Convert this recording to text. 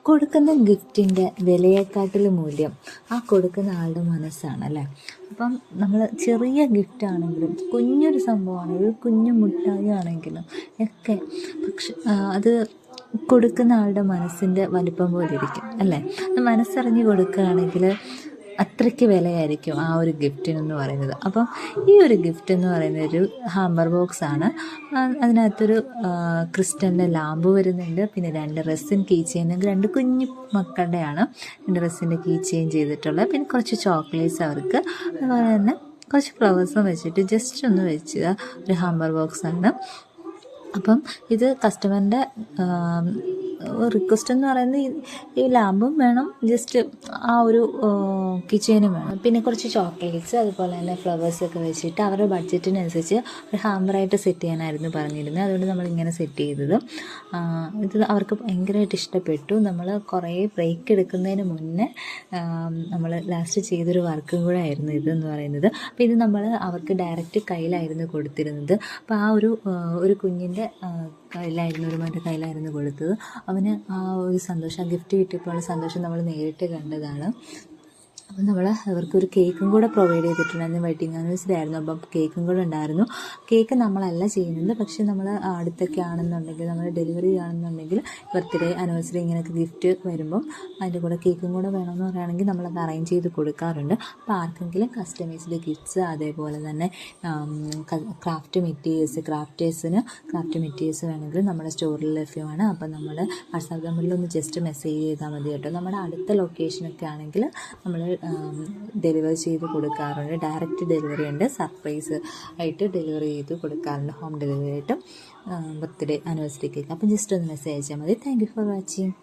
കൊടുക്കുന്ന ഗിഫ്റ്റിൻ്റെ വിലയെക്കാട്ടിൽ മൂല്യം ആ കൊടുക്കുന്ന ആളുടെ മനസ്സാണ് അല്ലേ. അപ്പം നമ്മൾ ചെറിയ ഗിഫ്റ്റാണെങ്കിലും കുഞ്ഞൊരു സംഭവമാണെങ്കിലും കുഞ്ഞു മുട്ടായി ആണെങ്കിലും ഒക്കെ പക്ഷെ അത് കൊടുക്കുന്ന ആളുടെ മനസ്സിൻ്റെ വലിപ്പം പോലെ ഇരിക്കും അല്ലേ. മനസ്സറിഞ്ഞ് കൊടുക്കുകയാണെങ്കിൽ അത്രയ്ക്ക് വിലയായിരിക്കും ആ ഒരു ഗിഫ്റ്റിനെന്ന് പറയുന്നത്. അപ്പം ഈ ഒരു ഗിഫ്റ്റ് എന്ന് പറയുന്നത് ഒരു ഹാമ്പർ ബോക്സാണ്. അതിനകത്തൊരു ക്രിസ്റ്റലിൻ്റെ ലാമ്പ് വരുന്നുണ്ട്, പിന്നെ 2 റെസിൻ കീ ചെയിൻ, 2 കുഞ്ഞു മക്കളുടെയാണ് 2 റെസിൻ്റെ കീ ചെയിൻ ചെയ്തിട്ടുള്ളത്, പിന്നെ കുറച്ച് ചോക്ലേറ്റ്സ് അവർക്ക്, അതുപോലെ തന്നെ കുറച്ച് ഫ്ലവേഴ്സും വെച്ചിട്ട് ജസ്റ്റ് ഒന്ന് വെച്ച ഒരു ഹാമ്പർ ബോക്സാണ്. അപ്പം ഇത് കസ്റ്റമറിൻ്റെ റിക്വസ്റ്റ് എന്ന് പറയുന്നത് ഈ ലാമ്പും വേണം, ജസ്റ്റ് ആ ഒരു കിച്ചനും വേണം, പിന്നെ കുറച്ച് ചോക്ലേറ്റ്സ് അതുപോലെ തന്നെ ഫ്ലവേഴ്സൊക്കെ വെച്ചിട്ട് അവരുടെ ബഡ്ജറ്റിനനുസരിച്ച് ഒരു ഹാമ്പറായിട്ട് സെറ്റ് ചെയ്യാനായിരുന്നു പറഞ്ഞിരുന്നത്. അതുകൊണ്ട് നമ്മളിങ്ങനെ സെറ്റ് ചെയ്തത്. ഇത് അവർക്ക് ഭയങ്കരമായിട്ട് ഇഷ്ടപ്പെട്ടു. നമ്മൾ കുറേ ബ്രേക്ക് എടുക്കുന്നതിന് മുന്നേ നമ്മൾ ലാസ്റ്റ് ചെയ്തൊരു വർക്കും കൂടെ ആയിരുന്നു ഇതെന്ന് പറയുന്നത്. അപ്പോൾ ഇത് നമ്മൾ അവർക്ക് ഡയറക്റ്റ് കയ്യിലായിരുന്നു കൊടുത്തിരുന്നത്. അപ്പോൾ ആ ഒരു കുഞ്ഞിൻ്റെ കയ്യിലായിരുന്നു, ഒരു മോൻ്റെ കയ്യിലായിരുന്നു കൊടുത്തത്. അവന് ആ ഒരു സന്തോഷം, ആ ഗിഫ്റ്റ് കിട്ടിയപ്പോൾ സന്തോഷം നമ്മൾ നേരിട്ട് കണ്ടതാണ്. അപ്പം നമ്മൾ അവർക്കൊരു കേക്കും കൂടെ പ്രൊവൈഡ് ചെയ്തിട്ടുണ്ടായിരുന്നു. വെഡിങ് ആനിവേഴ്സറി ആയിരുന്നു, അപ്പം കേക്കും കൂടെ ഉണ്ടായിരുന്നു. കേക്ക് നമ്മളല്ല ചെയ്യുന്നത്, പക്ഷേ നമ്മൾ അടുത്തൊക്കെ ആണെന്നുണ്ടെങ്കിൽ, നമ്മൾ ഡെലിവറി ആണെന്നുണ്ടെങ്കിൽ ബർത്ത്ഡേ ആനിവേഴ്സറി ഇങ്ങനെയൊക്കെ ഗിഫ്റ്റ് വരുമ്പം അതിൻ്റെ കൂടെ കേക്കും കൂടെ വേണമെന്ന് പറയുകയാണെങ്കിൽ നമ്മളത് അറേഞ്ച് ചെയ്ത് കൊടുക്കാറുണ്ട്. അപ്പോൾ ആർക്കെങ്കിലും കസ്റ്റമൈസ്ഡ് ഗിഫ്റ്റ്സ്, അതേപോലെ തന്നെ ക്രാഫ്റ്റ് മെറ്റീരിയൽസ് വേണമെങ്കിൽ നമ്മുടെ സ്റ്റോറിൽ ലഭ്യമാണ്. അപ്പം നമ്മൾ വാട്സാപ്പ് നമ്പറിലൊന്ന് ജസ്റ്റ് മെസ്സേജ് ചെയ്താൽ മതി കേട്ടോ. നമ്മുടെ അടുത്ത ലൊക്കേഷനൊക്കെ ആണെങ്കിൽ നമ്മൾ ഡെലിവർ ചെയ്ത് കൊടുക്കാറുണ്ട്. ഡയറക്റ്റ് ഡെലിവറി ഉണ്ട്, സർപ്രൈസ് ആയിട്ട് ഡെലിവറി ചെയ്ത് കൊടുക്കാറുണ്ട്, ഹോം ഡെലിവറി ആയിട്ടും ബർത്ത്ഡേ ആനിവേഴ്സറി കേക്ക്. അപ്പം ജസ്റ്റ് ഒന്ന് മെസ്സേജ് അയച്ചാൽ മതി. Thank you for watching.